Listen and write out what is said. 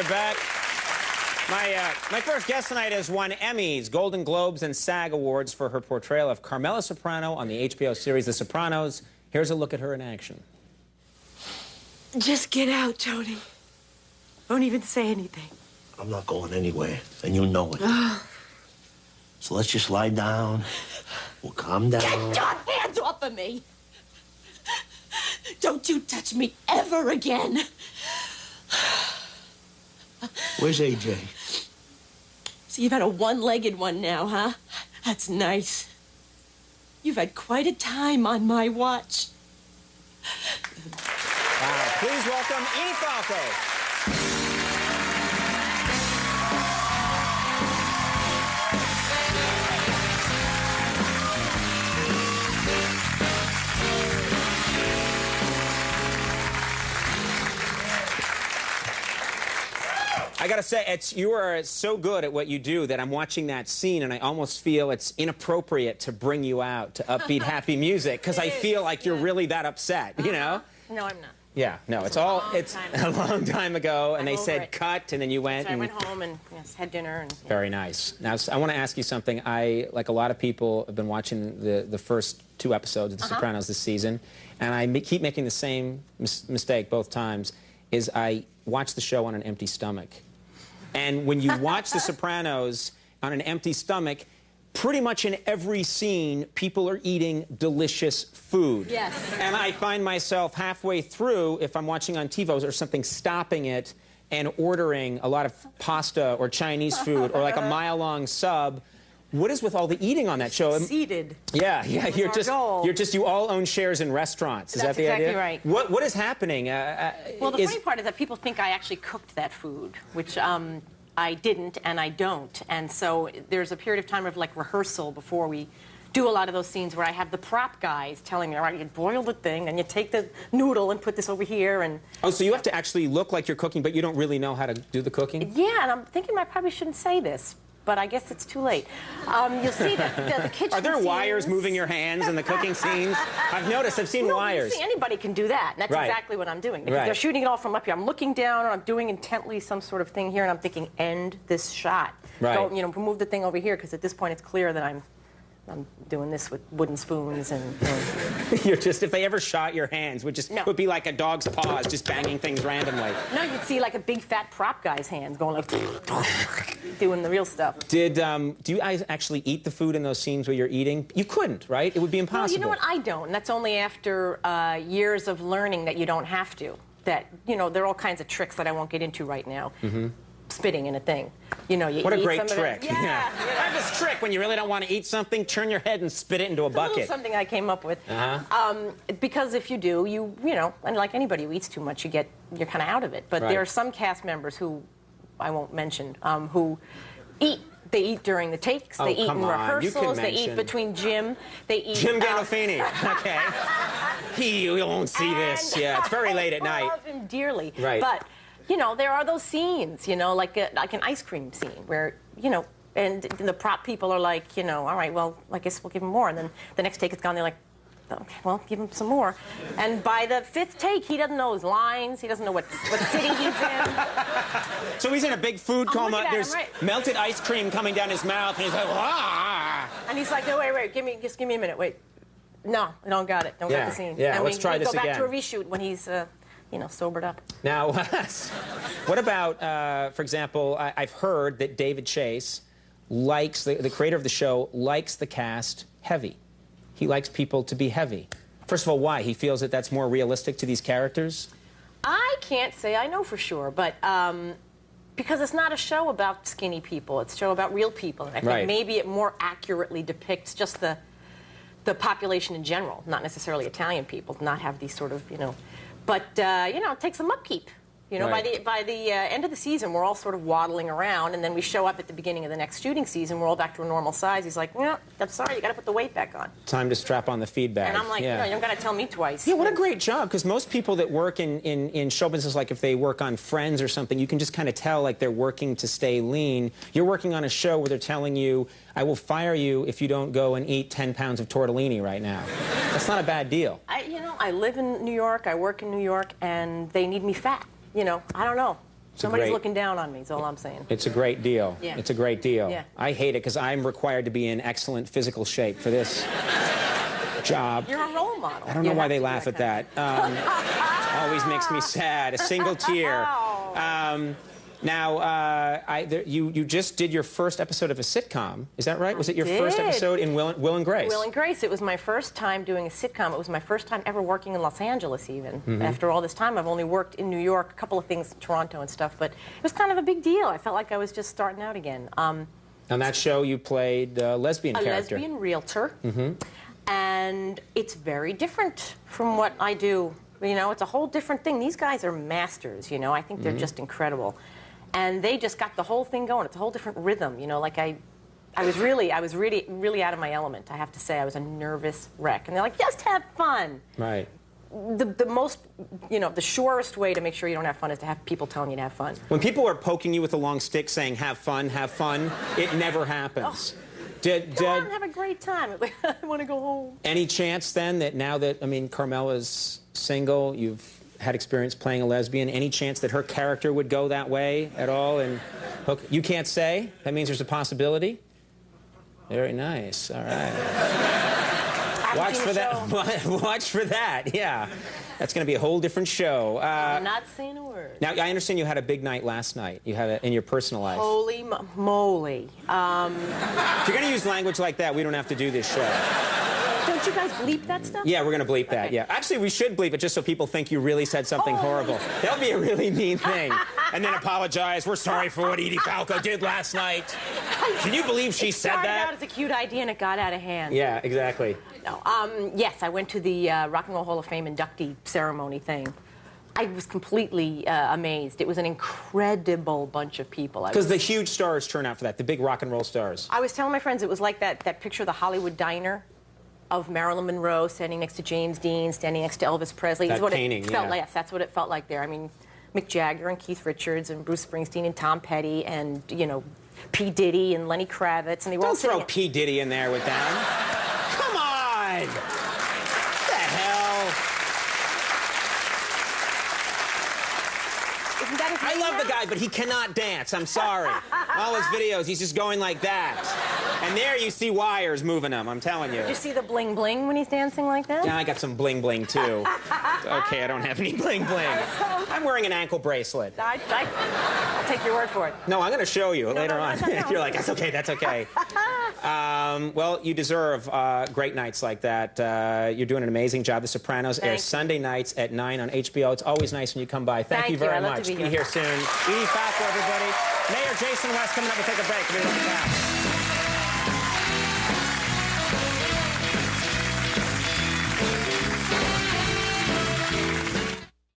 we're back. My first guest tonight has won Emmys, Golden Globes, and SAG Awards for her portrayal of Carmela Soprano on the HBO series The Sopranos. Here's a look at her in action. Just get out, Tony. Don't even say anything. I'm not going anywhere, and you know it. So let's just lie down. We'll calm down. Get your hands off of me! Don't you touch me ever again. Where's AJ? So you've had a one-legged one now, huh? That's nice. You've had quite a time on my watch. Wow. Please welcome Edie Falco. I gotta say, you are so good at what you do that I'm watching that scene and I almost feel it's inappropriate to bring you out to upbeat, happy music because I feel like you're really that upset, you know? No, I'm not. Yeah, no, it's a long time ago, and they said cut, and then you went. So I went home and had dinner. And, Very nice. Now, I want to ask you something. I, like a lot of people, have been watching the first 2 episodes of The Sopranos this season, and I keep making the same mistake both times, is I watch the show on an empty stomach. And when you watch The Sopranos on an empty stomach, pretty much in every scene, people are eating delicious food. Yes. And I find myself halfway through, if I'm watching on TiVos or something, stopping it and ordering a lot of pasta or Chinese food or like a mile-long sub. What is with all the eating on that show? Seated. Yeah, you all own shares in restaurants. Is that the idea? That's exactly right. What is happening? Well, the funny part is that people think I actually cooked that food, which I didn't and I don't. And so there's a period of time of like rehearsal before we do a lot of those scenes where I have the prop guys telling me, all right, you boil the thing and you take the noodle and put this over here. And oh, so you have to actually look like you're cooking, but you don't really know how to do the cooking? Yeah, and I'm thinking I probably shouldn't say this, but I guess it's too late. You'll see the kitchen Are there scenes. wires moving your hands in the cooking scenes? I've noticed. I've seen wires. See, anybody can do that. And that's exactly what I'm doing. They're shooting it all from up here. I'm looking down, and I'm doing intently some sort of thing here, and I'm thinking, end this shot. Right. Don't, move the thing over here, because at this point it's clear that I'm doing this with wooden spoons and. You're just, if they ever shot your hands, would be like a dog's paws, just banging things randomly. No, you'd see like a big fat prop guy's hands going like, doing the real stuff. Do you guys actually eat the food in those scenes where you're eating? You couldn't, right? It would be impossible. Well, you know what? I don't. And that's only after years of learning that you don't have to. That, there are all kinds of tricks that I won't get into right now. Spitting in a thing. You what a great trick. Yeah. I have this trick when you really don't want to eat something, turn your head and spit it into a bucket. It's something I came up with. Because if you do, and like anybody who eats too much, you're kind of out of it. But there are some cast members who, I won't mention, who eat. They eat during the takes. They eat in rehearsals. They eat between Jim. They eat. Jim Gandolfini. Okay. You won't see this. Yeah, it's very late at night. I love him dearly. Right. But there are those scenes, like an ice cream scene where, and the prop people are like, all right, well, I guess we'll give him more. And then the next take it's gone, they're like, okay, well, give him some more. And by the 5th take, he doesn't know his lines. He doesn't know what city he's in. So he's in a big food coma. There's right. melted ice cream coming down his mouth, and he's like, ah! And he's like, no, wait, just give me a minute, wait. No, I don't got it. Don't got the scene. Yeah, and let's try this again. Go back to a reshoot when he's, sobered up. Now, what about, for example, I've heard that David Chase likes, the creator of the show, likes the cast heavy. He likes people to be heavy. First of all, why? He feels that that's more realistic to these characters? I can't say I know for sure, but because it's not a show about skinny people. It's a show about real people. And I think maybe it more accurately depicts just the population in general, not necessarily Italian people, not have these sort of, But, it takes some upkeep. By the end of the season, we're all sort of waddling around, and then we show up at the beginning of the next shooting season. We're all back to a normal size. He's like, "No, I'm sorry, you got to put the weight back on." Time to strap on the feed bag. And I'm like, you don't got to tell me twice. Yeah, what a great job, because most people that work in show business, like if they work on Friends or something, you can just kind of tell like they're working to stay lean. You're working on a show where they're telling you, "I will fire you if you don't go and eat 10 pounds of tortellini right now." That's not a bad deal. I live in New York, I work in New York, and they need me fat. I don't know. Somebody's looking down on me, is all I'm saying. It's a great deal. Yeah. It's a great deal. Yeah. I hate it because I'm required to be in excellent physical shape for this job. You're a role model. I don't know why they laugh at that. Always makes me sad. A single tear. You just did your first episode of a sitcom. Is that right? Was it your first episode in Will and Grace? Will and Grace. It was my first time doing a sitcom. It was my first time ever working in Los Angeles, even. After all this time, I've only worked in New York, a couple of things in Toronto and stuff, but it was kind of a big deal. I felt like I was just starting out again. On that show, you played a lesbian character. A lesbian realtor. And it's very different from what I do. You know, it's a whole different thing. These guys are masters, you know. I think they're just incredible. And they just got the whole thing going. It's a whole different rhythm, you know. Like I was really out of my element, I have to say. I was a nervous wreck. And they're like, just have fun. Right. The most, you know, the surest way to make sure you don't have fun is to have people telling you to have fun. When people are poking you with a long stick saying, have fun, it never happens. Go on, have a great time. I want to go home. Any chance then that now that, I mean, Carmela's single, you've had experience playing a lesbian, any chance that her character would go that way at all? And you can't say? That means there's a possibility? Very nice. All right. Watch for that. Watch for that. Yeah. That's going to be a whole different show. I'm not saying a word. Now, I understand you had a big night last night. You had it in your personal life. Holy moly. If you're going to use language like that, we don't have to do this show. Don't you guys bleep that stuff? Yeah, we're going to bleep that, Okay. yeah. Actually, we should bleep it just so people think you really said something horrible. That'll be a really mean thing. And then apologize. We're sorry for what Edie Falco did last night. Can you believe she said that? It started out as a cute idea and it got out of hand. Yeah, exactly. No, yes, I went to the Rock and Roll Hall of Fame inductee ceremony thing. I was completely amazed. It was an incredible bunch of people. Because the huge stars turn out for that, the big rock and roll stars. I was telling my friends it was like that picture of the Hollywood diner of Marilyn Monroe standing next to James Dean, standing next to Elvis Presley. That is what painting, it felt like. Yes, that's what it felt like there. I mean, Mick Jagger and Keith Richards and Bruce Springsteen and Tom Petty and, you know, P. Diddy and Lenny Kravitz. And they were all Don't throw P. Diddy in there with them. Come on! What the hell? Isn't that his name I love the now? guy, but he cannot dance. I'm sorry. All his videos, he's just going like that. And there you see wires moving him, I'm telling you. Did you see the bling bling when he's dancing like that? Yeah, I got some bling bling too. Okay, I don't have any bling bling. I'm wearing an ankle bracelet. I'll take your word for it. No, I'm going to show you later on. No. You're like, that's okay, that's okay. Well, you deserve great nights like that. You're doing an amazing job. The Sopranos airs Sunday nights at 9 on HBO. It's always nice when you come by. Thank you very I love much. To be here soon. Edie Falco, everybody. Mayor Jason West coming up. We'll take a break. We'll be right back.